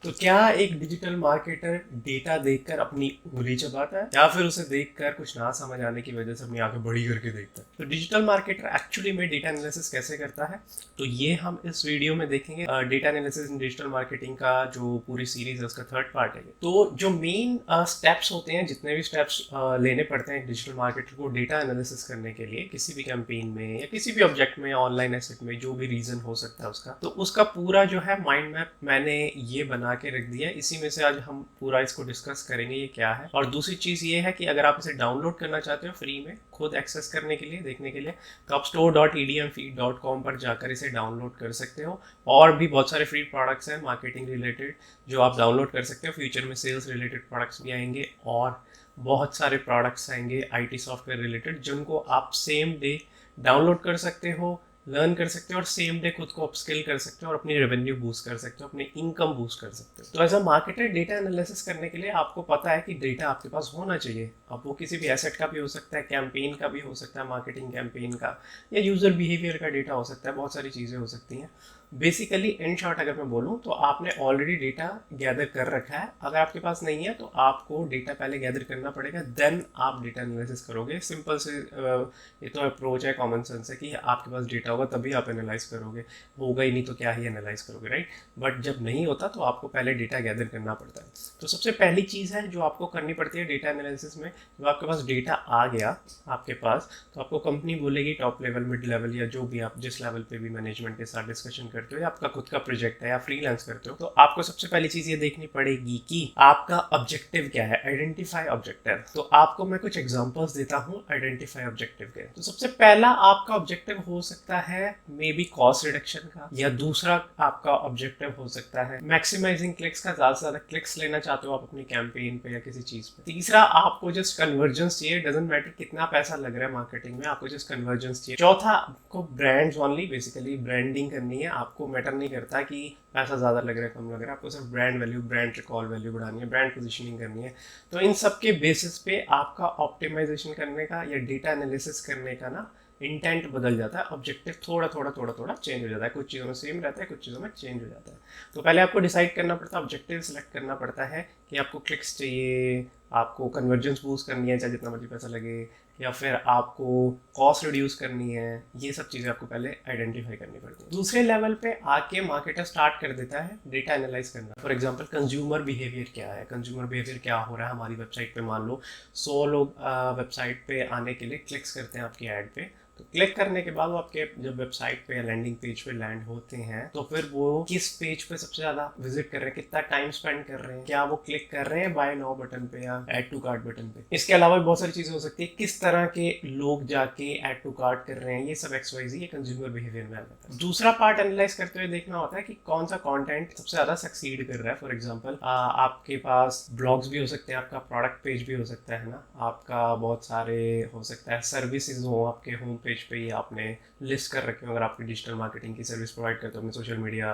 तो क्या एक डिजिटल मार्केटर डेटा देखकर अपनी उंगली चबाता है या फिर उसे देखकर कुछ ना समझ आने की वजह से अपनी आंखें बड़ी करके देखता है? तो डिजिटल मार्केटर एक्चुअली में डेटा एनालिसिस कैसे करता है, तो ये हम इस वीडियो में देखेंगे। Data analysis in digital marketing का जो पूरी सीरीज है उसका थर्ड पार्ट है। तो जो मेन स्टेप्स होते हैं, जितने भी स्टेप्स लेने पड़ते हैं डिजिटल मार्केटर को डेटा एनालिसिस करने के लिए, किसी भी कैंपेन में या किसी भी ऑब्जेक्ट में, ऑनलाइन एसेट में, जो भी रीजन हो सकता है उसका, तो उसका पूरा जो है माइंड मैप मैंने ये बना के रख दिया है। इसी में से आज हम पूरा इसको डिस्कस करेंगे ये क्या है। और दूसरी चीज़ ये है कि अगर आप इसे डाउनलोड करना चाहते हो फ्री में खुद एक्सेस करने के लिए, देखने के लिए, तो आप store.edmfeed.com पर जाकर इसे डाउनलोड कर सकते हो। और भी बहुत सारे फ्री प्रोडक्ट्स हैं मार्केटिंग रिलेटेड जो आप डाउनलोड कर सकते हो। फ्यूचर में सेल्स रिलेटेड प्रोडक्ट्स भी आएंगे और बहुत सारे प्रोडक्ट्स आएंगे आईटी सॉफ्टवेयर रिलेटेड, जिनको आप सेम डे डाउनलोड कर सकते हो, लर्न कर सकते हो और सेम डे खुद को अपस्किल कर सकते हो और अपनी रेवेन्यू बूस्ट कर सकते हो, अपनी इनकम बूस्ट कर सकते हो। तो as a marketer data analysis करने के लिए आपको पता है कि डेटा आपके पास होना चाहिए। अब वो किसी भी एसेट का भी हो सकता है, कैंपेन का भी हो सकता है, मार्केटिंग कैंपेन का, या यूजर बिहेवियर का डेटा हो सकता है, बहुत सारी चीज़ें हो सकती हैं। बेसिकली इन शॉर्ट अगर मैं बोलूँ तो आपने ऑलरेडी डेटा गैदर कर रखा है। अगर आपके पास नहीं है तो आपको डेटा पहले गैदर करना पड़ेगा, देन आप डेटा एनालिसिस करोगे। सिंपल से ये तो अप्रोच है, कॉमन सेंस है कि आपके पास डेटा होगा तभी आप एनालाइज करोगे, होगा ही नहीं तो क्या ही एनालाइज करोगे, राइट। बट जब नहीं होता तो आपको पहले डेटा गैदर करना पड़ता है। तो सबसे पहली चीज़ है जो आपको करनी पड़ती है डेटा एनालिसिस में, जब आपके पास डेटा आ गया आपके पास, तो आपको कंपनी बोलेगी टॉप लेवल, मिड लेवल, या जो भी आप जिस लेवल पे भी मैनेजमेंट के साथ डिस्कशन करते हो, या आपका खुद का प्रोजेक्ट है या फ्रीलांस करते हो, तो आपको सबसे पहली चीज़ ये देखनी पड़ेगी कि आपका ऑब्जेक्टिव क्या है। Identify objective. तो आपको मैं कुछ एग्जांपल्स देता हूँ आइडेंटिफाई ऑब्जेक्टिव के। तो सबसे पहला आपका ऑब्जेक्टिव हो सकता है मे बी कॉस्ट रिडक्शन का, या दूसरा आपका ऑब्जेक्टिव हो सकता है मैक्सिमाइजिंग क्लिक्स का, ज्यादा से ज्यादा क्लिक्स लेना चाहते हो आप अपनी कैंपेन पे या किसी चीज पे। तीसरा आपको जस्ट कन्वर्जेंस चाहिए, डजंट मैटर कितना पैसा लग रहा है मार्केटिंग में, आपको जस्ट कन्वर्जेंस चाहिए। चौथा आपको ब्रांड्स ओनली, बेसिकली ब्रांडिंग करनी है। आपको मैटर नहीं करता कि पैसा ज्यादा लग रहा है कम लग रहा है, आपको सिर्फ brand value, brand recall value बढ़ानी है, ब्रांड पोजिशनिंग करनी है। तो इन सब के बेसिस पे आपका ऑप्टिमाइजेशन करने का या डेटा एनालिसिस करने का ना इंटेंट बदल जाता है। ऑब्जेक्टिव थोड़ा थोड़ा थोड़ा थोड़ा चेंज हो जाता है, कुछ चीज़ों में सेम रहता है, कुछ चीज़ों में चेंज हो जाता है। तो पहले आपको डिसाइड करना पड़ता है, ऑब्जेक्टिव सेलेक्ट करना पड़ता है कि आपको क्लिक्स चाहिए, आपको कन्वर्जेंस बूस्ट करनी है चाहे जितना मर्जी पैसा लगे, या फिर आपको कॉस्ट रिड्यूस करनी है। ये सब चीज़ें आपको पहले आइडेंटिफाई करनी पड़ती है। दूसरे लेवल पे आके मार्केटर स्टार्ट कर देता है डेटा एनालाइज करना। फॉर एग्जांपल कंज्यूमर बिहेवियर क्या है, कंज्यूमर बिहेवियर क्या हो रहा है हमारी वेबसाइट पे। मान लो 100 लोग वेबसाइट पे आने के लिए क्लिक्स करते हैं आपकी ऐड पे, तो क्लिक करने के बाद वो आपके जब वेबसाइट पे या लैंडिंग पेज पे लैंड होते हैं, तो फिर वो किस पेज पे सबसे ज्यादा विजिट कर रहे हैं, कितना टाइम स्पेंड कर रहे हैं, क्या वो क्लिक कर रहे हैं बाय नाउ बटन पे या ऐड टू कार्ट बटन पे। इसके अलावा भी बहुत सारी चीजें हो सकती है, किस तरह के लोग जाके ऐड टू कार्ट कर रहे हैं, ये सब XYZ ये कंज्यूमर बिहेवियर में आ जाता है। दूसरा पार्ट एनालाइज करते हुए देखना होता है कि कौन सा कंटेंट सबसे ज्यादा सक्सीड कर रहा है। फॉर एग्जांपल आपके पास ब्लॉग्स भी हो सकते हैं, आपका प्रोडक्ट पेज भी हो सकता है ना, आपका बहुत सारे हो सकता है सर्विसेज हो आपके होम पेज पे ही आपने लिस्ट कर रखे हो। अगर आपकी डिजिटल मार्केटिंग की सर्विस प्रोवाइड करते हो, अपने सोशल मीडिया,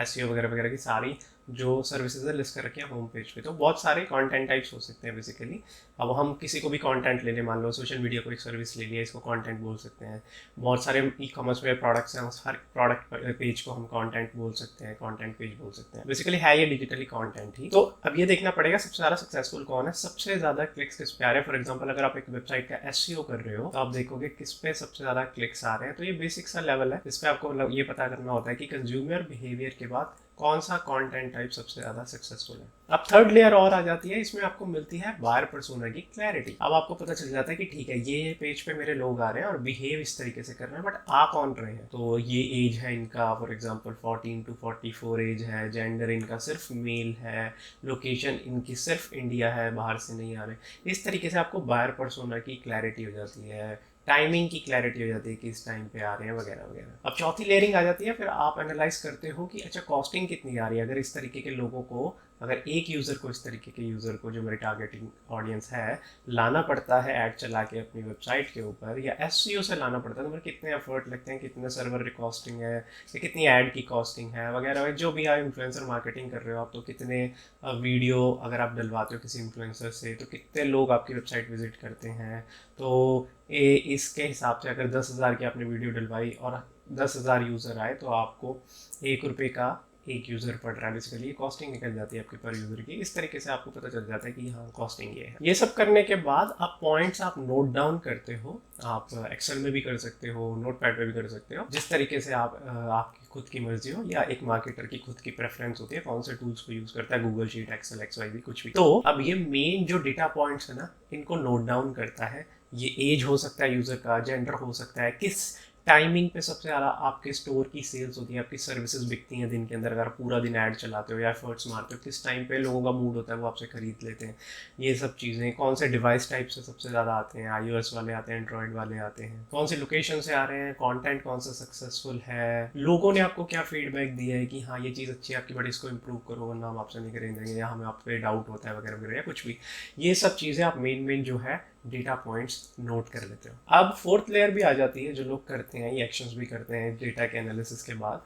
SEO वगैरह वगैरह की सारी जो सर्विसेज है लिस्ट कर रखी है होम पेज पे, तो बहुत सारे कंटेंट टाइप्स हो सकते हैं बेसिकली। अब हम किसी को भी कंटेंट ले लें, मान लो सोशल मीडिया को एक सर्विस ले लिया, इसको कंटेंट बोल सकते हैं। बहुत सारे ई-कॉमर्स में प्रोडक्ट्स हैं, उस हर प्रोडक्ट पेज को हम कंटेंट बोल सकते हैं, कंटेंट पेज बोल सकते हैं। बेसिकली है ये डिजिटली कंटेंट ही। तो अब ये देखना पड़ेगा सबसे ज़्यादा सक्सेसफुल कौन है, सबसे ज़्यादा क्लिक्स किस पे आ रहे हैं। फॉर एग्जाम्पल अगर आप एक वेबसाइट का SEO कर रहे हो तो आप देखोगे किस पे सबसे ज़्यादा क्लिक्स आ रहे हैं। तो ये बेसिक सा लेवल है, इस पे आपको ये पता करना होता है कि कंज्यूमर बिहेवियर के बाद कौन सा कंटेंट टाइप सबसे ज्यादा सक्सेसफुल है। अब थर्ड लेयर और आ जाती है, इसमें आपको मिलती है बायर पर्सोना की क्लैरिटी। अब आपको पता चल जाता है कि ठीक है ये पेज पे मेरे लोग आ रहे हैं और बिहेव इस तरीके से कर रहे हैं, बट आ कौन रहे हैं। तो ये एज है इनका, फॉर एग्जांपल 14 to 44 एज है, जेंडर इनका सिर्फ मेल है, लोकेशन इनकी सिर्फ इंडिया है, बाहर से नहीं आ रहे। इस तरीके से आपको बायर पर्सोना की क्लैरिटी हो जाती है, टाइमिंग की क्लैरिटी हो जाती है कि इस टाइम पे आ रहे हैं वगैरह वगैरह। अब चौथी लेयरिंग आ जाती है, फिर आप एनालाइज करते हो कि अच्छा कॉस्टिंग कितनी आ रही है। अगर इस तरीके के लोगों को, अगर एक यूज़र को, इस तरीके के यूज़र को जो मेरे टारगेटिंग ऑडियंस है, लाना पड़ता है ऐड चला के अपनी वेबसाइट के ऊपर, या SEO से लाना पड़ता है, तो मेरे कितने एफर्ट लगते हैं, कितने सर्वर कॉस्टिंग है, या कितनी ऐड की कॉस्टिंग है वगैरह। जो भी आप इन्फ्लुएंसर मार्केटिंग कर रहे हो आप, तो कितने वीडियो अगर आप डलवाते हो किसी इन्फ्लुएंसर से, तो कितने लोग आपकी वेबसाइट विजिट करते हैं। तो इसके हिसाब से अगर 10,000 की आपने वीडियो डलवाई और 10,000 यूज़र आए, तो आपको 1 रुपये का एक यूज़र पढ़ रहा है, बेसिकली ये कॉस्टिंग निकल जाती है आपकी पर यूज़र की। इस तरीके से आपको पता चल जाता है कि हाँ कॉस्टिंग ये है। ये सब करने के बाद आप पॉइंट्स आप नोट डाउन करते हो, आप एक्सेल में भी कर सकते हो, नोटपैड पे भी कर सकते हो, जिस तरीके से आप आपकी खुद की मर्जी हो या एक मार्केटर की खुद की प्रेफरेंस होती है कौन से टूल्स को यूज़ करता है, गूगल शीट, एक्सेल, XYZ कुछ भी। तो अब ये मेन जो डेटा पॉइंट्स है ना, इनको नोट डाउन करता है। ये एज हो सकता है यूज़र का, जेंडर हो सकता है, किस टाइमिंग पे सबसे ज़्यादा आपके स्टोर की सेल्स होती है, आपकी सर्विसेज बिकती हैं दिन के अंदर, अगर पूरा दिन ऐड चलाते हो या एफर्ट्स मारते हो, किस टाइम पे लोगों का मूड होता है वो आपसे खरीद लेते हैं, ये सब चीज़ें। कौन से डिवाइस टाइप से सबसे ज़्यादा आते हैं, iOS वाले आते हैं, एंड्रॉयड वाले आते हैं, कौन सी लोकेशन से आ रहे हैं, कंटेंट कौन सा सक्सेसफुल है, लोगों ने आपको क्या फीडबैक दिया है कि हाँ ये चीज़ अच्छी है आपकी, बट इसको इम्प्रूव करो वरना हम आपसे नहीं खरीदेंगे, या हमें आप पे डाउट होता है वगैरह वगैरह, या कुछ भी। ये सब चीज़ें आप मेन जो है डेटा पॉइंट्स नोट कर लेते हो। अब फोर्थ लेयर भी आ जाती है, जो लोग करते हैं, ये एक्शंस भी करते हैं डेटा के एनालिसिस के बाद।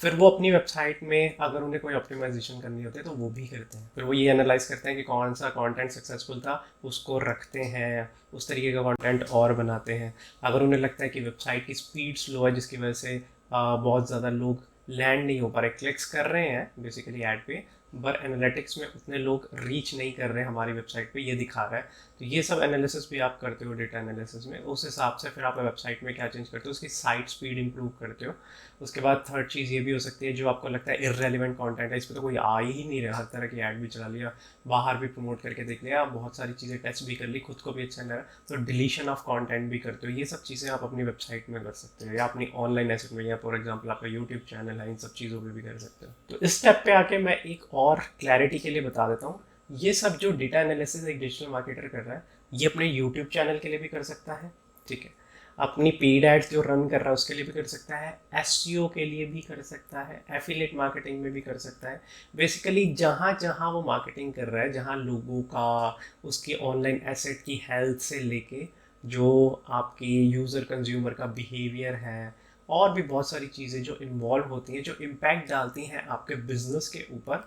फिर वो अपनी वेबसाइट में अगर उन्हें कोई ऑप्टिमाइजेशन करनी होती है तो वो भी करते हैं। फिर वो ये एनालाइज करते हैं कि कौन सा कंटेंट सक्सेसफुल था, उसको रखते हैं, उस तरीके का कंटेंट और बनाते हैं। अगर उन्हें लगता है कि वेबसाइट की स्पीड स्लो है जिसकी वजह से बहुत ज़्यादा लोग लैंड नहीं हो पा रहे, क्लिक्स कर रहे हैं बेसिकली ऐड पे, पर एनालिटिक्स में उतने लोग रीच नहीं कर रहे हैं हमारी वेबसाइट पे, ये दिखा रहा है। तो ये सब एनालिसिस भी आप करते हो डेटा एनालिसिस में। उस हिसाब से फिर आप वेबसाइट में क्या चेंज करते हो, उसकी साइट स्पीड इंप्रूव करते हो। उसके बाद थर्ड चीज़ ये भी हो सकती है, जो आपको लगता है इररेलेवेंट कंटेंट है, इस पर तो कोई आ ही नहीं रहा, हर तरह की ऐड भी चला लिया, बाहर भी प्रमोट करके देख लिया, बहुत सारी चीज़ें टेस्ट भी कर ली, खुद को भी अच्छा लगा, तो डिलीशन ऑफ कंटेंट भी करते हो। ये सब चीज़ें आप अपनी वेबसाइट में कर सकते हो, या अपनी ऑनलाइन एसेट में, या फॉर एग्जाम्पल आपका यूट्यूब चैनल है, इन सब चीज़ों पर भी कर सकते हो। तो इस स्टेप पे आके मैं एक और क्लैरिटी के लिए बता देता हूँ, ये सब जो डेटा एनालिसिस एक डिजिटल मार्केटर कर रहा है, ये अपने यूट्यूब चैनल के लिए भी कर सकता है, ठीक है, अपनी पेड एड्स जो रन कर रहा है उसके लिए भी कर सकता है, एसईओ के लिए भी कर सकता है, एफिलिएट मार्केटिंग में भी कर सकता है। बेसिकली जहाँ जहाँ वो मार्केटिंग कर रहा है, जहाँ लोगों का, उसकी ऑनलाइन एसेट की हेल्थ से लेके जो आपकी यूज़र कंज्यूमर का बिहेवियर है, और भी बहुत सारी चीज़ें जो इन्वॉल्व होती हैं, जो इम्पैक्ट डालती हैं आपके बिजनेस के ऊपर,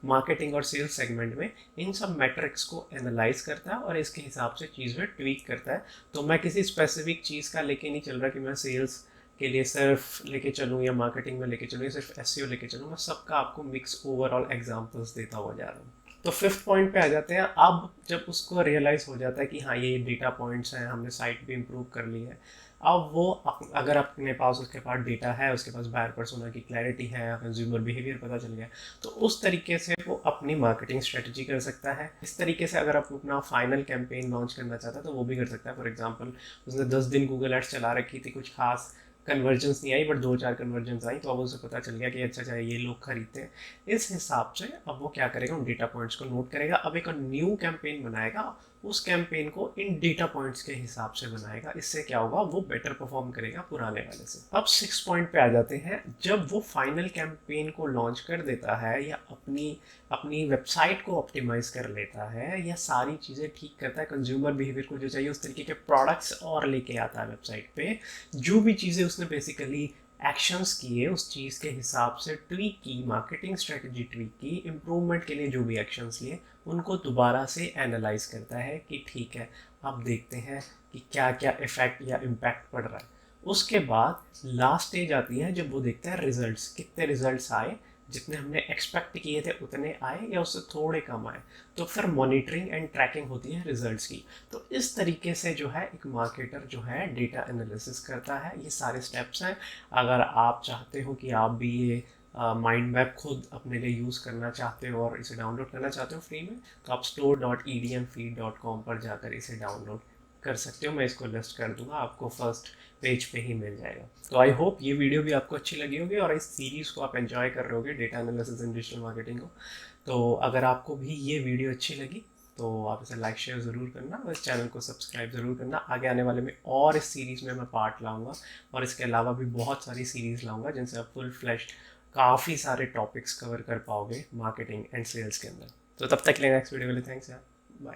मार्केटिंग और सेल्स सेगमेंट में, इन सब मैट्रिक्स को एनालाइज करता है और इसके हिसाब से चीज़ में ट्वीक करता है। तो मैं किसी स्पेसिफिक चीज़ का लेके नहीं चल रहा कि मैं सेल्स के लिए सिर्फ लेके चलूँ या मार्केटिंग में लेके चलूँ या सिर्फ एसईओ लेके चलूँ, मैं सबका आपको मिक्स ओवरऑल एग्जांपल्स देता हुआ जा रहा हूँ। तो फिफ्थ पॉइंट पे आ जाते हैं। अब जब उसको रियलाइज़ हो जाता है कि हाँ ये डेटा पॉइंट्स हैं, हमने साइट भी इम्प्रूव कर ली है, अब वो अगर अपने पास उसके पास डेटा है, उसके पास बायर पर्सोना की क्लैरिटी है, कंज्यूमर बिहेवियर पता चल गया, तो उस तरीके से वो अपनी मार्केटिंग स्ट्रेटजी कर सकता है। इस तरीके से अगर आप अपना फाइनल कैंपेन लॉन्च करना चाहता है तो वो भी कर सकता है। फॉर एग्जांपल उसने 10 दिन गूगल एड्स चला रखी थी, कुछ खास कन्वर्जेंस नहीं आई, बट 2-4 कन्वर्जेंस आई, तो अब उसे पता चल गया कि अच्छा ये लोग खरीदते हैं। इस हिसाब से अब वो क्या करेगा, उन डेटा पॉइंट्स को नोट करेगा, अब एक न्यू कैंपेन बनाएगा, उस कैंपेन को इन डेटा पॉइंट्स के हिसाब से बनाएगा। इससे क्या होगा, वो बेटर परफॉर्म करेगा पुराने वाले से। अब 6 पॉइंट पे आ जाते हैं। जब वो फाइनल कैंपेन को लॉन्च कर देता है, या अपनी वेबसाइट को ऑप्टिमाइज कर लेता है, या सारी चीज़ें ठीक करता है, कंज्यूमर बिहेवियर को जो चाहिए उस तरीके के प्रोडक्ट्स और लेके आता है वेबसाइट पे, जो भी चीज़ें उसने बेसिकली एक्शंस किए उस चीज़ के हिसाब से ट्वीक की, मार्केटिंग स्ट्रेटजी ट्वीक की, इम्प्रूवमेंट के लिए जो भी एक्शंस लिए उनको दोबारा से एनालाइज करता है कि ठीक है अब देखते हैं कि क्या क्या इफेक्ट या इम्पैक्ट पड़ रहा है। उसके बाद लास्ट स्टेज आती है जब वो देखता है रिजल्ट्स, कितने रिजल्ट्स आए, जितने हमने एक्सपेक्ट किए थे उतने आए या उससे थोड़े कम आए, तो फिर मॉनिटरिंग एंड ट्रैकिंग होती है रिजल्ट्स की। तो इस तरीके से जो है एक मार्केटर जो है डेटा एनालिसिस करता है। ये सारे स्टेप्स हैं। अगर आप चाहते हो कि आप भी ये माइंड मैप खुद अपने लिए यूज़ करना चाहते हो और इसे डाउनलोड करना चाहते हो फ्री में, तो आप store.edmfeed.com पर जाकर इसे डाउनलोड कर सकते हो। मैं इसको लिस्ट कर दूंगा, आपको फर्स्ट पेज पे ही मिल जाएगा। तो आई होप ये वीडियो भी आपको अच्छी लगी होगी और इस सीरीज़ को आप एंजॉय कर रहे होगे, data analysis in digital marketing को। तो अगर आपको भी ये वीडियो अच्छी लगी तो आप इसे लाइक शेयर ज़रूर करना और इस चैनल को सब्सक्राइब ज़रूर करना। आगे आने वाले में और इस सीरीज़ में मैं पार्ट लाऊंगा और इसके अलावा भी बहुत सारी सीरीज़ लाऊंगा जिनसे आप फुल फ्लैश्ड काफ़ी सारे टॉपिक्स कवर कर पाओगे मार्केटिंग एंड सेल्स के अंदर। तो तब तक के लिए नेक्स्ट वीडियो के लिए थैंक्स यार, बाय।